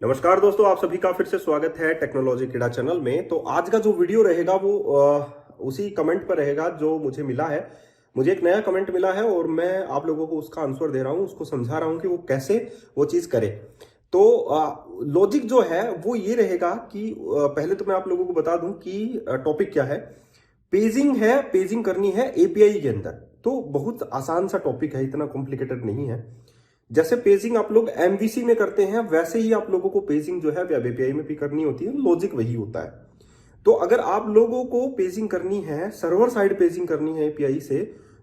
नमस्कार दोस्तों, आप सभी का फिर से स्वागत है टेक्नोलॉजी क्रीड़ा चैनल में। तो आज का जो वीडियो रहेगा वो उसी कमेंट पर रहेगा जो मुझे मिला है। मुझे एक नया कमेंट मिला है और मैं आप लोगों को उसका आंसर दे रहा हूँ, उसको समझा रहा हूँ कि वो कैसे वो चीज़ करे। तो लॉजिक जो है वो ये रहेगा कि पहले तो मैं आप लोगों को बता दूं कि टॉपिक क्या है। पेजिंग है, पेजिंग करनी है एपीआई के अंदर। तो बहुत आसान सा टॉपिक है, इतना कॉम्प्लिकेटेड नहीं है। जैसे पेजिंग आप लोग एमवीसी में करते हैं वैसे ही आप लोगों को पेजिंग जो है वेब एपीआई में भी करनी होती है। लॉजिक वही होता है। तो अगर आप लोगों को पेजिंग करनी है, सर्वर साइड पेजिंग करनी है एपीआई से,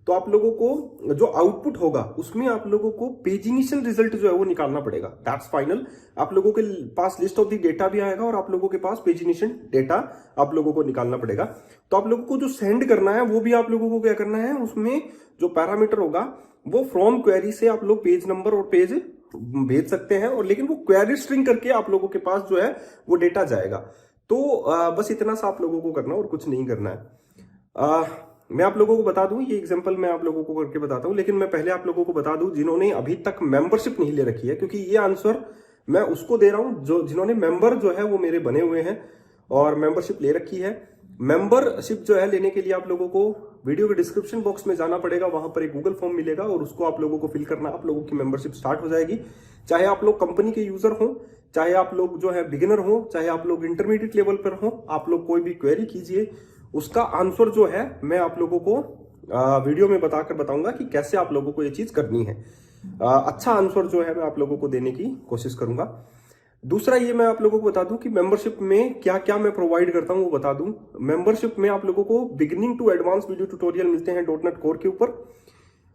तो आप लोगों को जो आउटपुट होगा उसमें आप लोगों को पेजिनेशन रिजल्ट जो है वो निकालना पड़ेगा। That's final. आप लोगों के पास लिस्ट ऑफ द डेटा भी आएगा और आप लोगों के पास पेजिनेशन डेटा आप लोगों को निकालना पड़ेगा। तो आप लोगों को जो सेंड करना है वो भी आप लोगों को क्या करना है, उसमें जो पैरामीटर होगा वो फ्रॉम क्वेरी से आप लोग पेज नंबर और पेज भेज सकते हैं, और लेकिन वो क्वेरी स्ट्रिंग करके आप लोगों के पास जो है वो डेटा जाएगा। तो बस इतना सा आप लोगों को करना और कुछ नहीं करना है। मैं आप लोगों को बता दूं, ये एग्जांपल मैं आप लोगों को करके बताता हूं, लेकिन मैं पहले आप लोगों को बता दूं जिन्होंने अभी तक मेंबरशिप नहीं ले रखी है, क्योंकि ये आंसर मैं उसको दे रहा हूं जो जिन्होंने मेंबर जो है वो मेरे बने हुए हैं और मेंबरशिप ले रखी है। मेंबरशिप जो है लेने के लिए आप लोगों को वीडियो के डिस्क्रिप्शन बॉक्स में जाना पड़ेगा। वहां पर एक गूगल फॉर्म मिलेगा और उसको आप लोगों को फिल करना, आप लोगों की मेंबरशिप स्टार्ट हो जाएगी। चाहे आप लोग कंपनी के यूजर हो, चाहे आप लोग जो है बिगिनर हो, चाहे आप लोग इंटरमीडिएट लेवल पर हो, आप लोग कोई भी क्वेरी कीजिए, उसका आंसर जो है मैं आप लोगों को वीडियो में बताकर बताऊंगा कि कैसे आप लोगों को ये चीज करनी है। अच्छा आंसर जो है मैं आप लोगों को देने की कोशिश करूंगा। दूसरा ये मैं आप लोगों को बता दूं कि मेंबरशिप में क्या क्या मैं प्रोवाइड करता हूं वो बता दूं। मेंबरशिप में आप लोगों को beginning to advance video tutorial मिलते हैं डॉटनेट कोर के ऊपर,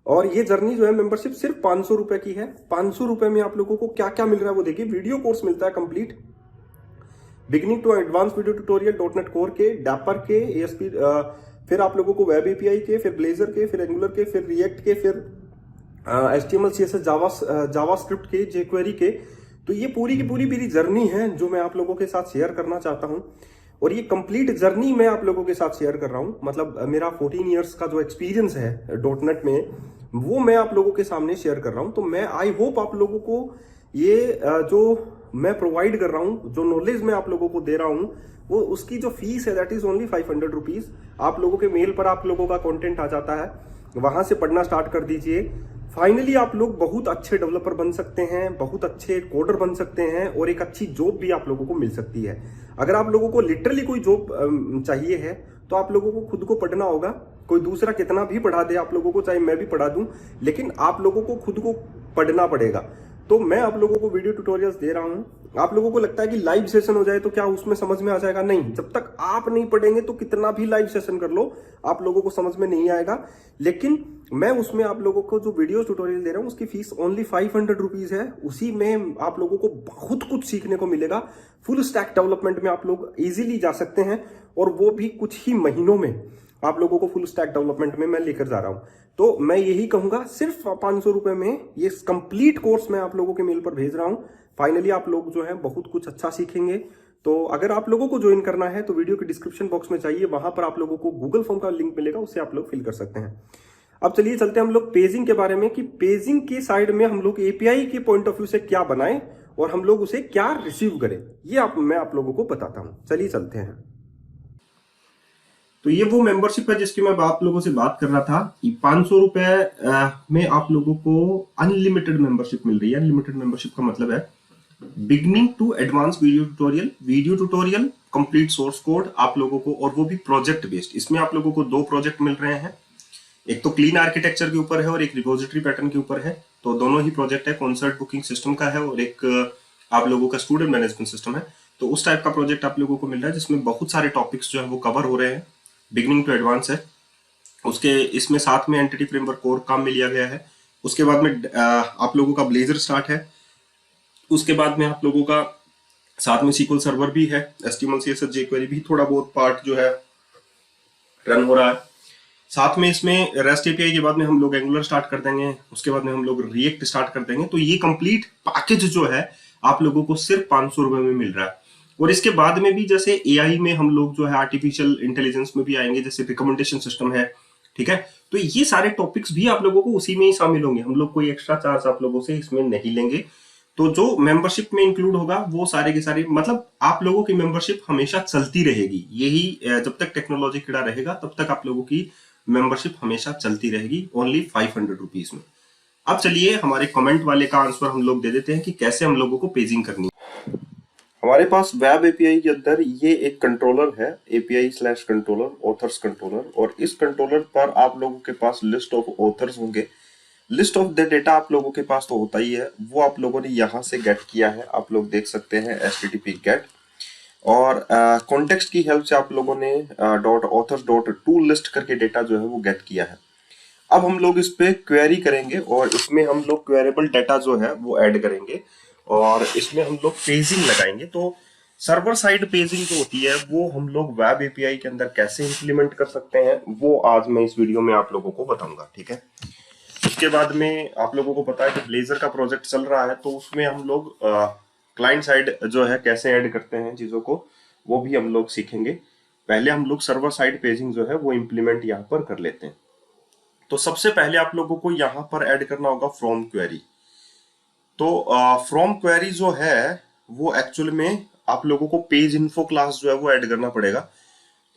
और ये जर्नी जो है मेंबरशिप सिर्फ 500 रुपए की है। 500 रुपए में आप लोगों को क्या क्या मिल रहा है वो देखिए। वीडियो कोर्स मिलता है complete, beginning to advance video tutorial dot net core के, डैपर के, एएसपी, फिर आप लोगों को वेब एपीआई के, फिर ब्लेजर के, फिर एंगुलर के, फिर रिएक्ट के, फिर एचटीएमएल सीएसएस जावास्क्रिप्ट के, जेक्वेरी के। तो ये पूरी की पूरी मेरी जर्नी है जो मैं आप लोगों के साथ शेयर करना चाहता हूं, और ये कंप्लीट जर्नी मैं आप लोगों के साथ शेयर कर रहा हूं। मतलब मेरा 14 इयर्स का जो एक्सपीरियंस है डॉटनेट में वो मैं आप लोगों के सामने शेयर कर रहा हूं। तो मैं आई होप आप लोगों को ये जो मैं प्रोवाइड कर रहा हूं, जो नॉलेज मैं आप लोगों को दे रहा हूं, वो उसकी जो फीस है दैट इज ओनली 500 रुपीज। आप लोगों के मेल पर आप लोगों का कंटेंट आ जाता है, वहां से पढ़ना स्टार्ट कर दीजिए। फाइनली आप लोग बहुत अच्छे डेवलपर बन सकते हैं, बहुत अच्छे कोडर बन सकते हैं, और एक अच्छी जॉब भी आप लोगों को मिल सकती है। अगर आप लोगों को लिटरली कोई जॉब चाहिए है तो आप लोगों को खुद को पढ़ना होगा। कोई दूसरा कितना भी पढ़ा दे आप लोगों को, चाहे मैं भी पढ़ा दूं, लेकिन आप लोगों को खुद को पढ़ना पड़ेगा। तो मैं आप लोगों को वीडियो ट्यूटोरियल्स दे रहा हूं। आप लोगों को लगता है कि लाइव सेशन हो जाए तो क्या उसमें समझ में आ जाएगा? नहीं, जब तक आप नहीं पढ़ेंगे तो कितना भी लाइव सेशन कर लो आप लोगों को समझ में नहीं आएगा। लेकिन मैं उसमें आप लोगों को जो वीडियो ट्यूटोरियल दे रहा हूं उसकी फीस ओनली 500 रुपीज है। उसी में आप लोगों को बहुत कुछ सीखने को मिलेगा। फुल स्टैक डेवलपमेंट में आप लोग इजीली जा सकते हैं, और वो भी कुछ ही महीनों में आप लोगों को फुल स्टैक डेवलपमेंट में मैं लेकर जा रहा हूं। तो मैं यही कहूंगा, सिर्फ 500 रुपए में ये कंप्लीट कोर्स मैं आप लोगों के मेल पर भेज रहा हूं। फाइनली आप लोग जो है बहुत कुछ अच्छा सीखेंगे। तो अगर आप लोगों को ज्वाइन करना है तो वीडियो के डिस्क्रिप्शन बॉक्स में जाइए, वहां पर आप लोगों को गूगल फॉर्म का लिंक मिलेगा, उससे आप लोग फिल कर सकते हैं। अब चलिए चलते हैं हम लोग पेजिंग के बारे में, कि पेजिंग के साइड में हम लोग एपीआई के पॉइंट ऑफ व्यू से क्या बनाएं और हम लोग उसे क्या रिसीव करें, ये मैं आप लोगों को बताता हूं। चलिए चलते हैं। तो ये वो मेंबरशिप है जिसकी मैं आप लोगों से बात कर रहा था कि 500 रुपए में आप लोगों को अनलिमिटेड मेंबरशिप मिल रही है। अनलिमिटेड मेंबरशिप का मतलब है beginning to advance video tutorial complete source code आप लोगों को, और वो भी प्रोजेक्ट बेस्ड। इसमें आप लोगों को 2 प्रोजेक्ट मिल रहे हैं, एक तो क्लीन आर्किटेक्चर के ऊपर है और एक रिपोजिटरी पैटर्न के ऊपर है। तो दोनों ही प्रोजेक्ट है, कॉन्सर्ट बुकिंग सिस्टम का है और एक आप लोगों का स्टूडेंट मैनेजमेंट सिस्टम है। तो उस टाइप का प्रोजेक्ट आप लोगों को मिल रहा है जिसमें बहुत सारे टॉपिक्स जो है वो कवर हो रहे हैं, बिगनिंग टू एडवांस है। उसके इसमें साथ में एंटिटी फ्रेमवर्क कोर काम में लिया गया है। उसके बाद में आप लोगों का ब्लेजर स्टार्ट है। उसके बाद में आप लोगों का साथ में SQL सर्वर भी है, HTML CSS jQuery भी थोड़ा बहुत पार्ट जो है रन हो रहा है। साथ में इसमें रेस्ट एपीआई के बाद में हम लोग एंगुलर स्टार्ट कर देंगे, उसके बाद में हम लोग रिएक्ट स्टार्ट कर देंगे। तो ये कंप्लीट पैकेज जो है आप लोगों को सिर्फ 500 रुपए में मिल रहा है। और इसके बाद में भी जैसे एआई में हम लोग जो है आर्टिफिशियल इंटेलिजेंस में भी आएंगे, जैसे रिकमेंडेशन सिस्टम है, ठीक है। तो ये सारे टॉपिक्स भी आप लोगों को उसी में ही शामिल होंगे। हम लोग कोई एक्स्ट्रा चार्ज आप लोगों से इसमें नहीं लेंगे। तो जो मेंबरशिप में इंक्लूड होगा वो सारे के सारे, मतलब आप लोगों की मेंबरशिप हमेशा चलती रहेगी। यही जब तक टेक्नोलॉजी किड़ा रहेगा तब तक आप लोगों की मेंबरशिप हमेशा चलती रहेगी, ओनली 500 रुपीज में। अब चलिए हमारे कमेंट वाले का आंसर हम लोग दे देते हैं कि कैसे हम लोगों को पेजिंग करनी है। हमारे पास वेब एपीआई के अंदर ये एक कंट्रोलर है, API slash controller, authors controller, और इस कंट्रोलर पर आप लोगों के पास लिस्ट ऑफ ऑथर्स होंगे। लिस्ट ऑफ द डेटा आप लोगों के पास तो होता ही है, वो आप लोगों ने यहाँ से गेट किया है, आप लोग देख सकते हैं http गेट, और कॉन्टेक्स्ट की हेल्प से आप लोगों ने dot authors dot to list करके डेटा जो है वो गेट किया है। अब हम लोग इस पे क्वेरी करेंगे और इसमें हम लोग क्वेरेबल डाटा जो है वो ऐड करेंगे और इसमें हम लोग पेजिंग लगाएंगे। तो सर्वर साइड पेजिंग जो होती है वो हम लोग वेब एपीआई के अंदर कैसे इंप्लीमेंट कर सकते हैं वो आज मैं इस वीडियो में आप लोगों को बताऊंगा, ठीक है। उसके बाद में आप लोगों को पता है कि ब्लेजर का प्रोजेक्ट चल रहा है, तो उसमें हम लोग क्लाइंट साइड जो है कैसे ऐड करते हैं चीजों को, वो भी हम लोग सीखेंगे। पहले हम लोग सर्वर साइड पेजिंग जो है वो इंप्लीमेंट यहाँ पर कर लेते हैं। तो सबसे पहले आप लोगों को यहाँ पर ऐड करना होगा फ्रॉम क्वेरी। तो फ्रॉम क्वेरी जो है वो एक्चुअल में आप लोगों को पेज इन्फो क्लास जो है वो ऐड करना पड़ेगा।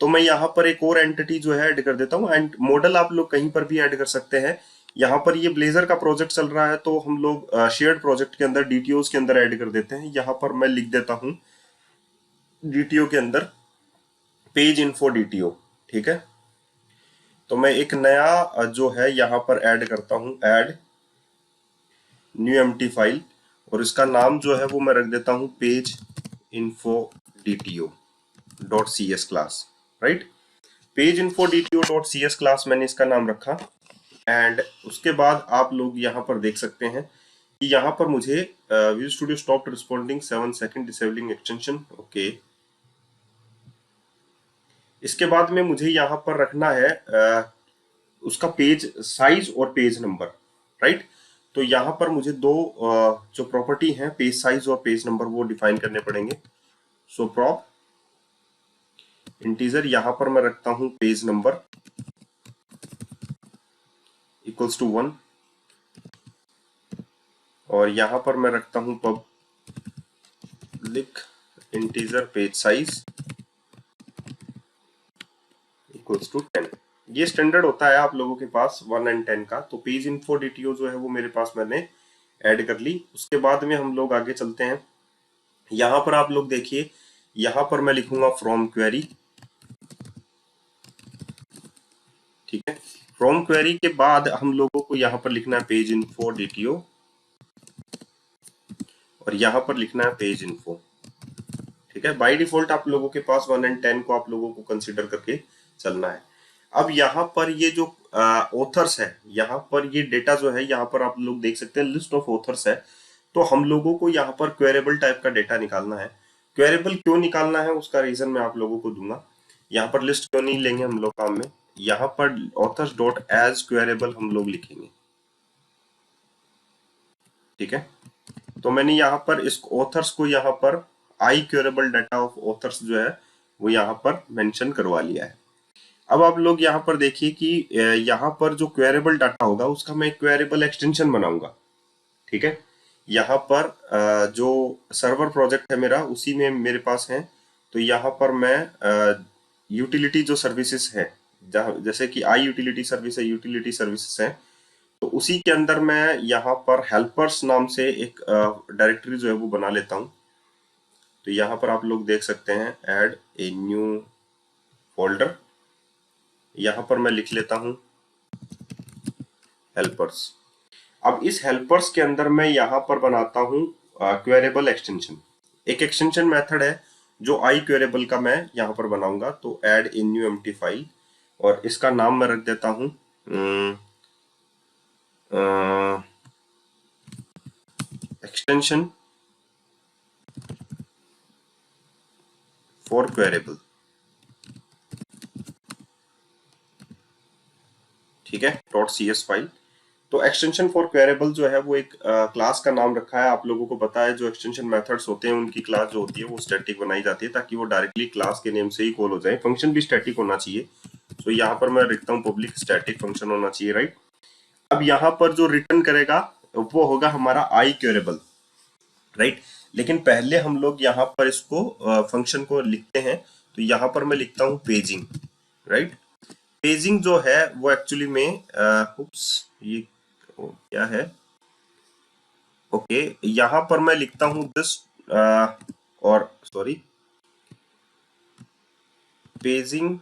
तो मैं यहाँ पर एक और एंटिटी जो है ऐड कर देता हूँ, एंड मॉडल आप लोग कहीं पर भी ऐड कर सकते हैं। यहाँ पर ये ब्लेजर का प्रोजेक्ट चल रहा है तो हम लोग शेयर्ड प्रोजेक्ट के अंदर डीटीओज के अंदर ऐड कर देते हैं। यहाँ पर मैं लिख देता हूँ डीटीओ के अंदर पेज इन्फो डीटीओ, ठीक है। तो मैं एक नया जो है यहाँ पर ऐड करता हूँ, ऐड न्यू एम्प्टी फाइल, और इसका नाम जो है वो मैं रख देता हूँ page info DTO dot C S class, right. Page info DTO dot C S class मैंने इसका नाम रखा। एंड उसके बाद आप लोग यहाँ पर देख सकते हैं कि यहाँ पर मुझे visual studio stop responding 7 second disabling extension, okay. इसके बाद में मुझे यहाँ पर रखना है उसका पेज साइज और पेज नंबर, राइट। तो यहाँ पर मुझे दो जो प्रॉपर्टी है पेज साइज और पेज नंबर वो डिफाइन करने पड़ेंगे। सो प्रॉप इंटीजर यहाँ पर मैं रखता हूँ पेज नंबर इक्वल्स टू 1, और यहाँ पर मैं रखता हूँ public integer page size equals to 10। ये स्टैंडर्ड होता है आप लोगों के पास 1 and 10 का। तो पेज इन्फो डीटीओ जो है वो मेरे पास मैंने ऐड कर ली। उसके बाद में हम लोग आगे चलते हैं। यहाँ पर आप लोग देखिए, यहाँ पर मैं लिखूंगा फ्रॉम क्वेरी, ठीक है। फ्रॉम क्वेरी के बाद हम लोगों को यहाँ पर लिखना है पेज इन्फो डीटीओ, और यहाँ पर लिखना है पेज इन्फो, ठीक है। बाय डिफॉल्ट आप लोगों के पास 1 and 10 को आप लोगों को कंसिडर करके चलना है। अब यहाँ पर ये जो ऑथर्स है, यहाँ पर ये डेटा जो है यहाँ पर आप लोग देख सकते हैं लिस्ट ऑफ ऑथर्स है। तो हम लोगों को यहाँ पर क्वेरेबल टाइप का डेटा निकालना है। क्वेरेबल क्यों निकालना है उसका रीजन मैं आप लोगों को दूंगा। यहाँ पर लिस्ट क्यों नहीं लेंगे हम लोग काम में, यहाँ पर ऑथर्स डॉट एज क्वेरेबल हम लोग लिखेंगे, ठीक है। तो मैंने यहाँ पर इस ऑथर्स को यहाँ पर आई क्वेरेबल डाटा ऑफ ऑथर्स जो है वो यहाँ पर मेंशन करवा लिया है। अब आप लोग यहाँ पर देखिए कि यहाँ पर जो क्वेरेबल डाटा होगा उसका मैं एक क्वेरेबल एक्सटेंशन बनाऊंगा, ठीक है। यहाँ पर जो सर्वर प्रोजेक्ट है मेरा उसी में मेरे पास है। तो यहाँ पर मैं यूटिलिटी जो सर्विसेज है, जैसे कि आई यूटिलिटी सर्विस है, यूटिलिटी सर्विसेज है, तो उसी के अंदर मैं यहाँ पर हेल्पर्स नाम से एक डायरेक्टरी जो है वो बना लेता हूँ। तो यहाँ पर आप लोग देख सकते हैं ऐड ए न्यू फोल्डर, यहाँ पर मैं लिख लेता हूँ हेल्पर्स। अब इस हेल्पर्स के अंदर मैं यहाँ पर बनाता हूँ क्वेरेबल एक्सटेंशन। एक एक्सटेंशन मेथड है जो आई क्वेरेबल का मैं यहाँ पर बनाऊंगा। तो add in new empty file, और इसका नाम मैं रख देता हूँ एक्सटेंशन फॉर क्वेरेबल, ठीक है, डॉट सी एस फाइल। तो एक्सटेंशन फॉर क्वेरेबल जो है वो एक क्लास का नाम रखा है। आप लोगों को पता है जो एक्सटेंशन मेथड्स होते हैं उनकी क्लास जो होती है वो स्टैटिक बनाई जाती है ताकि वो डायरेक्टली क्लास के नेम से ही कॉल हो जाए। फंक्शन भी स्टैटिक होना चाहिए। तो यहाँ पर मैं लिखता हूँ पब्लिक स्टैटिक फंक्शन होना चाहिए, राइट। अब यहाँ पर जो रिटर्न करेगा वो होगा हमारा आई क्वेरेबल, राइट। लेकिन पहले हम लोग यहाँ पर इसको फंक्शन को लिखते हैं, तो यहाँ पर मैं लिखता हूँ पेजिंग, राइट। पेजिंग जो है वो एक्चुअली में ये क्या है, ओके, यहाँ पर मैं लिखता हूँ दिस, और सॉरी, पेजिंग,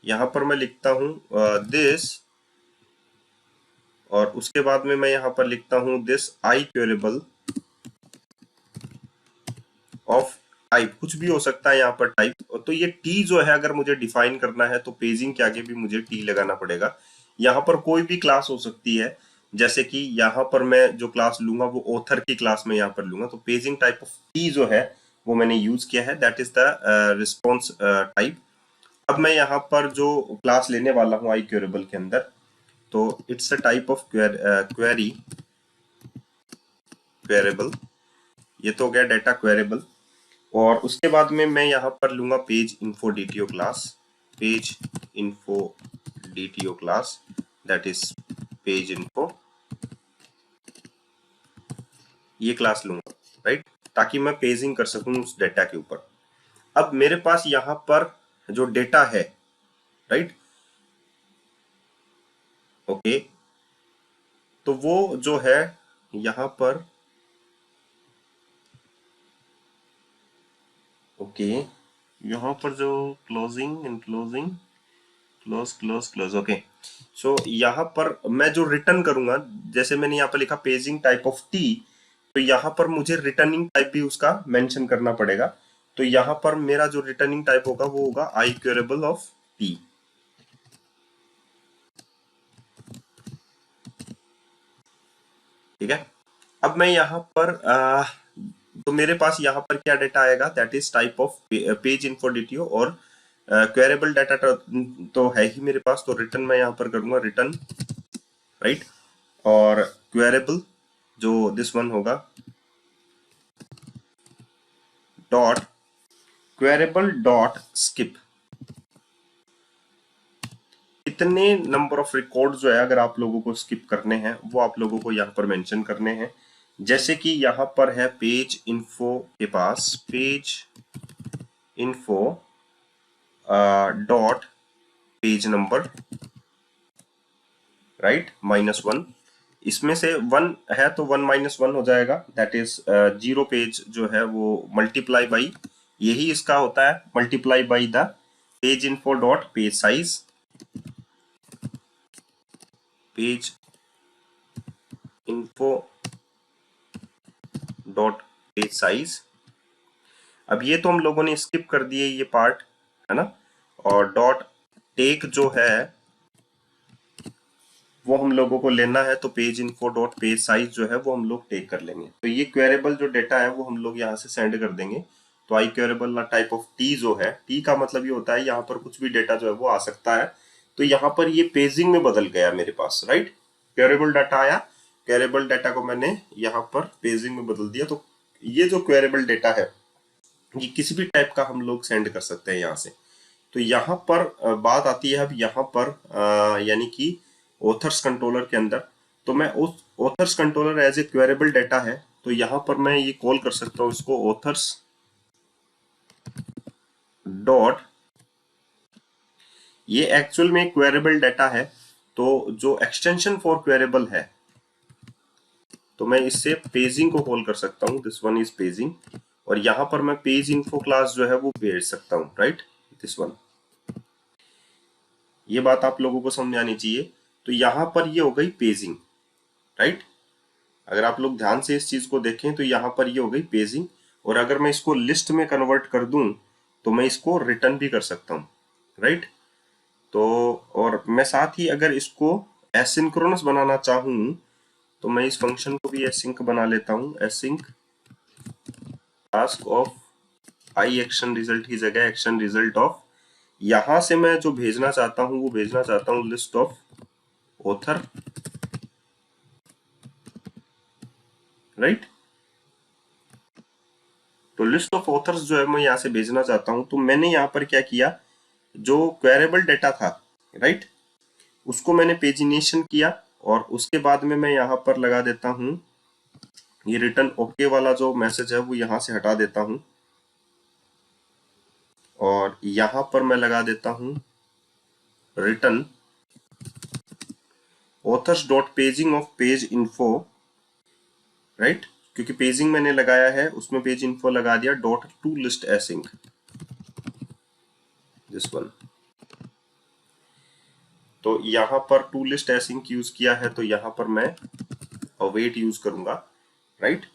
यहाँ पर मैं लिखता हूँ दिस, और उसके बाद में मैं यहाँ पर लिखता हूँ दिस आई क्वेरेबल ऑफ टाइप, कुछ भी हो सकता है यहाँ पर टाइप। तो ये टी जो है अगर मुझे डिफाइन करना है तो पेजिंग के आगे भी मुझे टी लगाना पड़ेगा। यहाँ पर कोई भी क्लास हो सकती है, जैसे कि यहाँ पर मैं जो क्लास लूंगा वो ऑथर की क्लास में यहाँ पर लूंगा, तो पेजिंग टाइप ऑफ टी जो है वो मैंने यूज किया है, that is the response type. अब मैं यहाँ पर जो क्लास लेने वाला हूँ आई क्वेरेबल के अंदर, तो it's a type of query queryable, ये तो हो गया डेटा क्वेरेबल। और उसके बाद में मैं यहाँ पर लूंगा page info DTO class, page info DTO class, that is page info, ये क्लास लूंगा, राइट, ताकि मैं पेजिंग कर सकूं उस डेटा के ऊपर। अब मेरे पास यहाँ पर जो डेटा है, राइट, ओके, तो वो जो है यहाँ पर, ओके, यहाँ पर जो closing enclosing close close close, okay, so यहाँ पर मैं जो रिटर्न करूंगा, जैसे मैंने यहाँ पर लिखा पेजिंग टाइप ऑफ टी, तो यहाँ पर मुझे रिटर्निंग टाइप भी उसका मेंशन करना पड़ेगा। तो यहाँ पर मेरा जो रिटर्निंग टाइप होगा वो होगा आई क्वेरेबल ऑफ टी, ठीक है। अब मैं यहाँ पर तो मेरे पास यहाँ पर क्या डेटा आएगा, that is type of page info DTO, और क्वेरेबल डाटा तो है ही मेरे पास, तो रिटर्न मैं यहाँ पर करूंगा रिटर्न, राइट, और क्वेरेबल जो दिस वन होगा डॉट क्वेरेबल डॉट स्किप, इतने नंबर ऑफ रिकॉर्ड जो है अगर आप लोगों को स्किप करने हैं वो आप लोगों को यहाँ पर मेंशन करने हैं। जैसे कि यहाँ पर है पेज इन्फो के पास page info dot page number, right, -1, इसमें से 1 है तो 1 - 1 हो जाएगा, दैट इज 0 पेज जो है वो मल्टीप्लाई बाई, यही इसका होता है, multiply by the page info dot page size, page info dot page size. अब ये तो हम लोगों ने स्किप कर दिए ये पार्ट, है ना, और डॉट टेक जो है वो हम लोगों को लेना है, तो page info dot page size जो है वो हम लोग टेक कर लेंगे। तो ये क्वेरेबल जो डेटा है वो हम लोग यहाँ से सेंड कर देंगे। तो आई क्वेरेबल टाइप ऑफ टी जो है, टी का मतलब ये होता है यहाँ पर कुछ भी डेटा जो है वो आ सकता है। तो यहाँ पर ये पेजिंग में बदल गया मेरे पास, राइट, क्वेरेबल डाटा आया, क्वेरेबल डाटा को मैंने यहाँ पर पेजिंग में बदल दिया। तो ये जो क्वेरेबल डेटा है ये किसी भी टाइप का हम लोग सेंड कर सकते हैं यहाँ से। तो यहाँ पर बात आती है अब यहाँ पर यानी कि ऑथर्स कंट्रोलर के अंदर, तो मैं उस authors controller as a queryable data है, तो यहाँ पर मैं ये कॉल कर सकता हूँ इसको ऑथर्स डॉट, ये एक्चुअल में क्वेरेबल डेटा है, तो जो एक्सटेंशन फॉर क्वेरेबल है तो मैं इससे पेजिंग को कॉल कर सकता हूँ, दिस वन इज पेजिंग, और यहाँ पर मैं पेज इन्फो क्लास जो है वो भेज सकता हूँ, राइट, दिस वन। ये बात आप लोगों को समझ आनी चाहिए। तो यहाँ पर ये हो गई पेजिंग, राइट, अगर आप लोग ध्यान से इस चीज को देखें तो यहाँ पर ये हो गई पेजिंग, और अगर मैं इसको लिस्ट में कन्वर्ट कर दूं तो मैं इसको रिटर्न भी कर सकता हूँ, राइट। तो और मैं साथ ही अगर इसको एसिंक्रोनस बनाना चाहूं तो मैं इस फंक्शन को भी एसिंक बना लेता हूँ, async task of I action result की जगह एक्शन रिजल्ट ऑफ, यहां से मैं जो भेजना चाहता हूं वो भेजना चाहता हूं लिस्ट ऑफ ऑथर, राइट। तो लिस्ट ऑफ ऑथर्स जो है मैं यहां से भेजना चाहता हूं, तो मैंने यहां पर क्या किया, जो क्वेरेबल डेटा था, राइट, उसको मैंने पेजिनेशन किया, और उसके बाद में मैं यहां पर लगा देता हूं ये रिटर्न ओके वाला जो मैसेज है वो यहां से हटा देता हूं और यहां पर मैं लगा देता हूं return authors dot paging of page info, right, क्योंकि पेजिंग मैंने लगाया है उसमें पेज इन्फो लगा दिया dot to list async, this one. तो यहां पर टू लिस्ट एसिंक यूज किया है तो यहां पर मैं अवेट यूज करूंगा, राइट।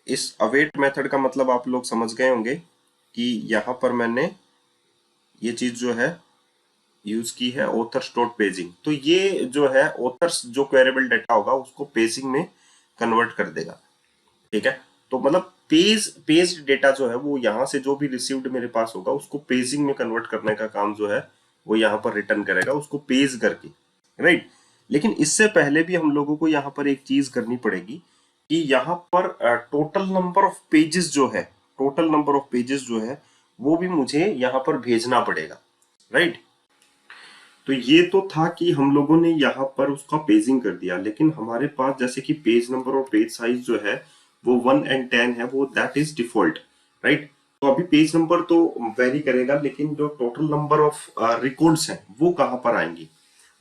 इस अवेट मेथड का मतलब आप लोग समझ गए होंगे कि यहां पर मैंने ये चीज जो है यूज की है ऑथर्स डॉट पेजिंग। तो ये जो है ऑथर्स जो क्वेरेबल डेटा होगा उसको पेजिंग में कन्वर्ट कर देगा, ठीक है। तो मतलब पेज डेटा जो है वो यहां से जो भी रिसीव्ड मेरे पास होगा उसको पेजिंग में कन्वर्ट करने का काम जो है वो यहां पर रिटर्न करेगा उसको पेज करके, राइट। लेकिन इससे पहले भी हम लोगों को यहां पर एक चीज करनी पड़ेगी कि यहां पर टोटल नंबर ऑफ पेजेस जो है, टोटल नंबर ऑफ पेजेस जो है वो भी मुझे यहां पर भेजना पड़ेगा, राइट। तो ये तो था कि हम लोगों ने यहाँ पर उसका पेजिंग कर दिया, लेकिन हमारे पास जैसे कि पेज नंबर और पेज साइज जो है वो 1 and 10 है, वो दैट इज डिफॉल्ट, राइट। तो अभी पेज नंबर तो वेरी करेगा, लेकिन जो टोटल नंबर ऑफ रिकॉर्ड्स हैं वो कहाँ पर आएंगे,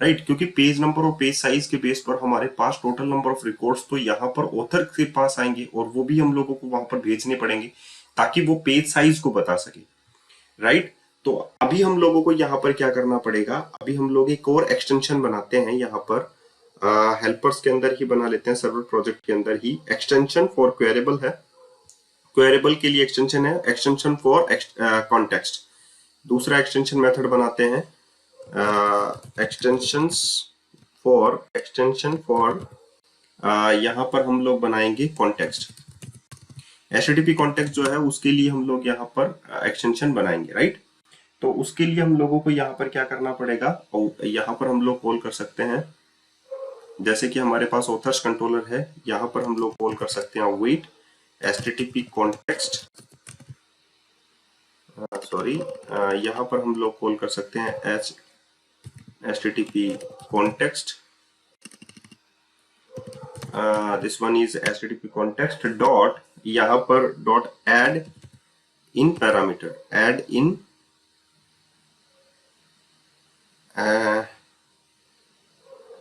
राइट। क्योंकि पेज नंबर और पेज साइज के बेस पर हमारे पास टोटल नंबर ऑफ रिकॉर्ड्स तो यहाँ पर ऑथर के पास आएंगे और वो भी हम लोगों को वहां पर भेजने पड़ेंगे ताकि वो पेज साइज को बता सके, राइट। तो अभी हम लोगों को यहाँ पर क्या करना पड़ेगा, अभी हम लोग एक और एक्सटेंशन बनाते हैं यहाँ पर हेल्पर्स के अंदर ही बना लेते हैं, सर्वर प्रोजेक्ट के अंदर ही एक्सटेंशन फॉर क्वेरेबल है। क्वेरेबल के लिए एक्सटेंशन है एक्सटेंशन फॉर कॉन्टेक्स्ट। दूसरा एक्सटेंशन मेथड बनाते हैं एक्सटेंशन फॉर यहाँ पर हम लोग बनाएंगे कॉन्टेक्स्ट। HTTP कॉन्टेक्स्ट जो है उसके लिए हम लोग यहाँ पर एक्सटेंशन बनाएंगे, राइट। तो उसके लिए हम लोगों को यहाँ पर क्या करना पड़ेगा, और यहाँ पर हम लोग कॉल कर सकते हैं, जैसे कि हमारे पास ऑथर्स कंट्रोलर है, यहाँ पर हम लोग कॉल कर सकते हैं वेट HTTP कॉन्टेक्स्ट, सॉरी, यहाँ पर हम लोग कॉल कर सकते हैं HTTP context, this one is HTTP context dot, यहाँ पर डॉट एड इन पैरामीटर, एड इन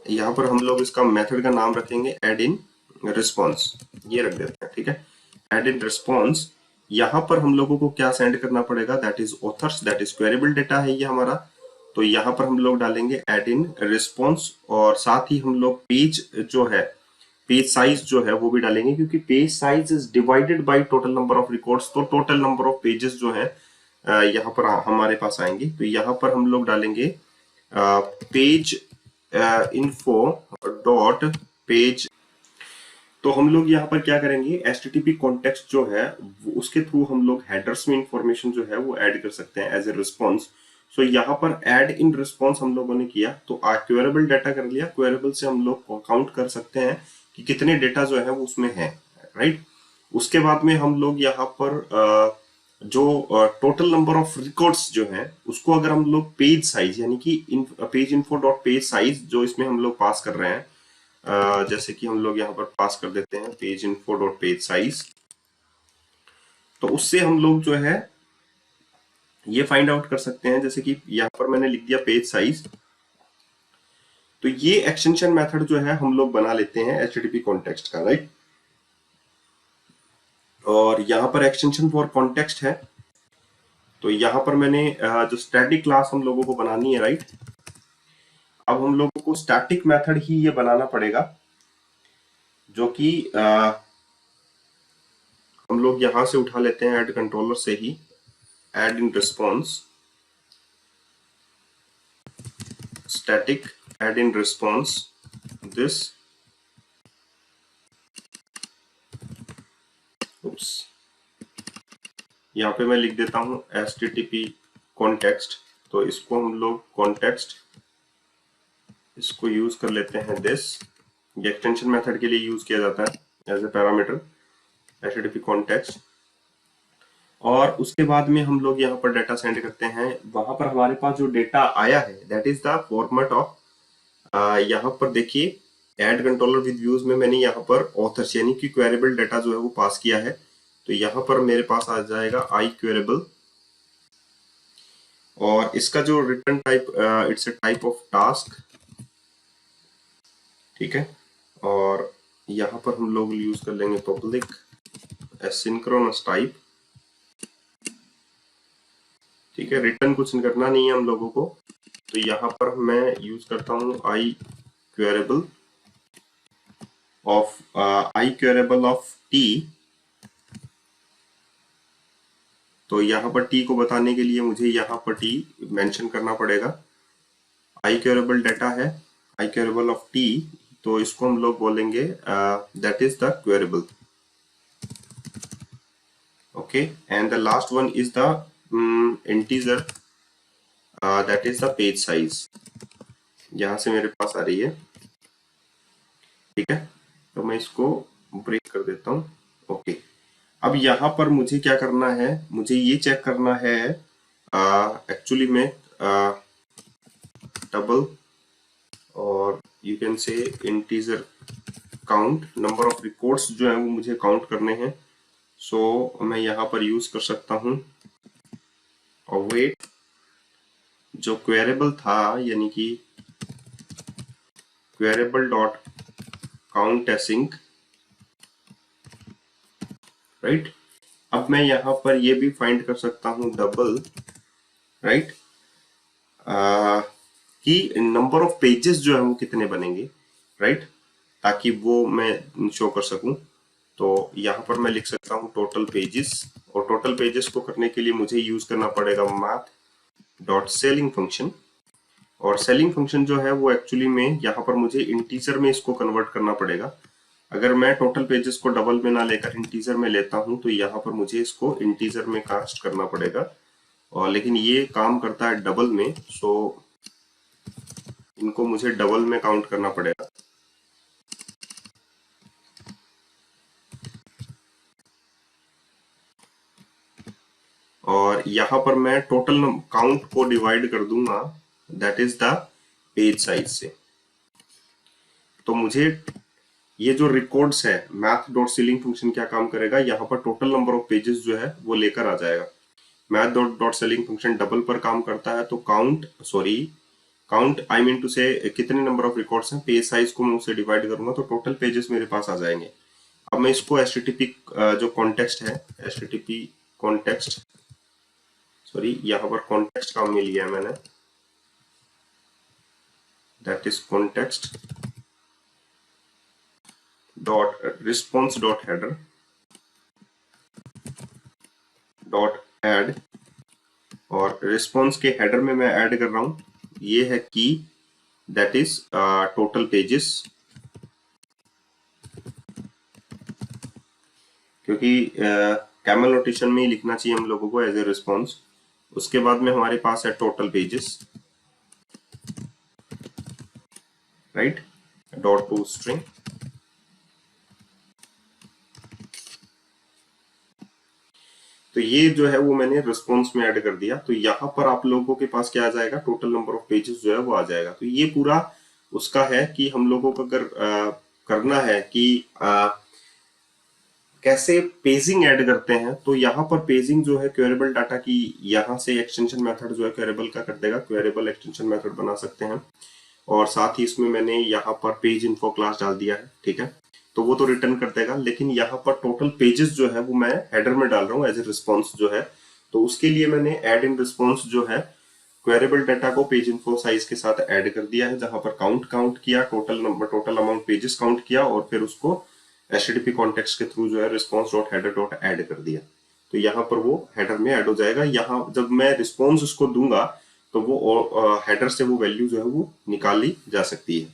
यहाँ पर हम लोग इसका मेथड का नाम रखेंगे एड इन रिस्पॉन्स, ये रख देते हैं, ठीक है। एड इन रिस्पॉन्स, यहाँ पर हम लोगों को क्या सेंड करना पड़ेगा, that is authors, that is queryable data है ये हमारा। तो यहाँ पर हम लोग डालेंगे एड इन रिस्पॉन्स और साथ ही हम लोग पेज जो है, पेज साइज जो है वो भी डालेंगे, क्योंकि page size is divided by total number of records. तो टोटल नंबर ऑफ पेजेस जो है यहाँ पर हमारे पास आएंगे। तो यहाँ पर हम लोग डालेंगे पेज इन्फो डॉट पेज। तो हम लोग यहाँ पर क्या करेंगे, HTTP कॉन्टेक्स्ट जो है उसके थ्रू हम लोग हेडर्स में इंफॉर्मेशन जो है वो ऐड कर सकते हैं एज ए रिस्पॉन्स। सो यहाँ पर ऐड इन रिस्पॉन्स हम लोगों ने किया, तो क्वेरेबल डाटा कर लिया, क्वेरेबल से हम लोग काउंट कर सकते हैं कि कितने डेटा जो है वो उसमें है, राइट। उसके बाद में हम लोग यहाँ पर जो टोटल नंबर ऑफ रिकॉर्ड्स जो है उसको अगर हम लोग पेज साइज यानी कि page info dot page size जो इसमें हम लोग पास कर रहे हैं, जैसे कि हम लोग यहाँ पर पास कर देते हैं page info dot page size, तो उससे हम लोग जो है ये फाइंड आउट कर सकते हैं, जैसे कि यहाँ पर मैंने लिख दिया पेज साइज। तो ये एक्सटेंशन मेथड जो है हम लोग बना लेते हैं HTTP कॉन्टेक्स्ट का, राइट। और यहाँ पर एक्सटेंशन फॉर कॉन्टेक्स्ट है, तो यहाँ पर मैंने जो स्टैटिक क्लास हम लोगों को बनानी है, राइट। अब हम लोगों को स्टैटिक मेथड ही ये बनाना पड़ेगा, जो कि हम लोग यहां से उठा लेते हैं ऐड कंट्रोलर से ही, add in response, static add in response this, oops, यहाँ पे मैं लिख देता हूं HTTP कॉन्टेक्स्ट। तो इसको हम लोग कॉन्टेक्स्ट इसको यूज कर लेते हैं दिस, ये एक्सटेंशन मेथड के लिए यूज किया जाता है as a parameter HTTP context. और उसके बाद में हम लोग यहाँ पर डेटा सेंड करते हैं, वहां पर हमारे पास जो डेटा आया है that is the format of, यहाँ पर देखिए ऐड कंट्रोलर विद व्यूज में मैंने यहाँ पर ऑथर्स यानी कि क्वेरेबल डाटा जो है वो पास किया है, तो यहाँ पर मेरे पास आ जाएगा आई क्वेरेबल, और इसका जो return type it's a type of task, ठीक है। और यहाँ पर हम लोग यूज कर लेंगे पब्लिक एसिंक्रोनस टाइप, ठीक है। रिटर्न कुछ करना नहीं है हम लोगों को, तो यहाँ पर मैं यूज करता हूँ आई क्वेरेबल ऑफ टी। तो यहाँ पर टी को बताने के लिए मुझे यहाँ पर टी मेंशन करना पड़ेगा। आई क्वेरेबल डाटा है, आई क्वेरेबल ऑफ टी, तो इसको हम लोग बोलेंगे that is the queryable, okay. And the last one is the integer, that is the page size, यहां से मेरे पास आ रही है, ठीक है। तो मैं इसको ब्रेक कर देता हूं, ओके। अब यहाँ पर मुझे क्या करना है, मुझे ये चेक करना है एक्चुअली में डबल और you can say integer count, number of records जो है वो मुझे काउंट करने हैं। सो मैं यहाँ पर यूज कर सकता हूँ अवेट, जो क्वेरेबल था यानी कि क्वेरेबल डॉट काउंट एसिंक, राइट। अब मैं यहाँ पर ये भी फाइंड कर सकता हूँ डबल, राइट, कि नंबर ऑफ पेजेस जो है वो कितने बनेंगे, राइट, ताकि वो मैं शो कर सकूं। तो यहाँ पर मैं लिख सकता हूँ टोटल पेजेस, और टोटल पेजेस को करने के लिए मुझे यूज करना पड़ेगा मैथ डॉट सेलिंग फंक्शन। और सेलिंग फंक्शन जो है वो एक्चुअली में यहाँ पर मुझे इंटीजर में इसको कन्वर्ट करना पड़ेगा। अगर मैं टोटल पेजेस को डबल में ना लेकर इंटीजर में लेता हूँ तो यहाँ पर मुझे इसको इंटीजर में कास्ट करना पड़ेगा, और लेकिन ये काम करता है डबल में, सो इनको मुझे डबल में काउंट करना पड़ेगा। और यहाँ पर मैं टोटल काउंट को डिवाइड कर दूंगा that is the page size से। तो मुझे ये जो रिकॉर्ड्स है, मैथ डॉट सीलिंग फंक्शन क्या काम करेगा, यहाँ पर टोटल नंबर ऑफ पेजेस जो है वो लेकर आ जाएगा। Math dot selling function double पर काम करता है, तो काउंट आई मीन टू से कितने नंबर ऑफ रिकॉर्ड्स हैं, पेज साइज को मैं उससे डिवाइड करूंगा तो टोटल पेजेस मेरे पास आ जाएंगे। अब मैं इसको एचटीटीपी जो कॉन्टेक्स्ट है, एचटीटीपी कॉन्टेक्स्ट, सॉरी यहाँ पर कॉन्टेक्स्ट काम में लिया है मैंने, that is context dot response dot header dot add, और रिस्पॉन्स के हेडर में मैं ऐड कर रहा हूं ये है की, दैट इज टोटल पेजेस, क्योंकि कैमल नोटेशन में ही लिखना चाहिए हम लोगों को एज ए रिस्पॉन्स। उसके बाद में हमारे पास है total pages, right, dot to string. तो ये जो है वो मैंने रिस्पॉन्स में ऐड कर दिया, तो यहाँ पर आप लोगों के पास क्या आ जाएगा, टोटल नंबर ऑफ पेजेस जो है वो आ जाएगा। तो ये पूरा उसका है कि हम लोगों को अगर करना है कि कैसे पेजिंग ऐड करते हैं, तो यहाँ पर पेजिंग जो है क्वेरेबल डाटा की, यहाँ से एक्सटेंशन मेथड जो है क्वेरेबल का कर देगा, क्वेरेबल एक्सटेंशन मेथड बना सकते हैं। और साथ ही इसमें मैंने यहाँ पर पेज इन्फो क्लास डाल दिया है, ठीक है, तो वो तो रिटर्न कर देगा। लेकिन यहाँ पर टोटल पेजेस जो है वो मैं हेडर में डाल रहा हूँ एज ए रिस्पॉन्स जो है, तो उसके लिए मैंने ऐड इन रिस्पॉन्स जो है क्वेरेबल डाटा को पेज इन्फो साइज के साथ ऐड कर दिया है, जहां पर काउंट किया, total number, total amount pages count किया, और फिर उसको एचटीटीपी कॉन्टेक्स्ट के थ्रू जो है response dot header dot add कर दिया। तो यहाँ पर वो हेडर में ऐड हो जाएगा। यहाँ जब मैं रिस्पॉन्स उसको दूंगा तो वो हेडर से वो वैल्यू जो है वो निकाली जा सकती है।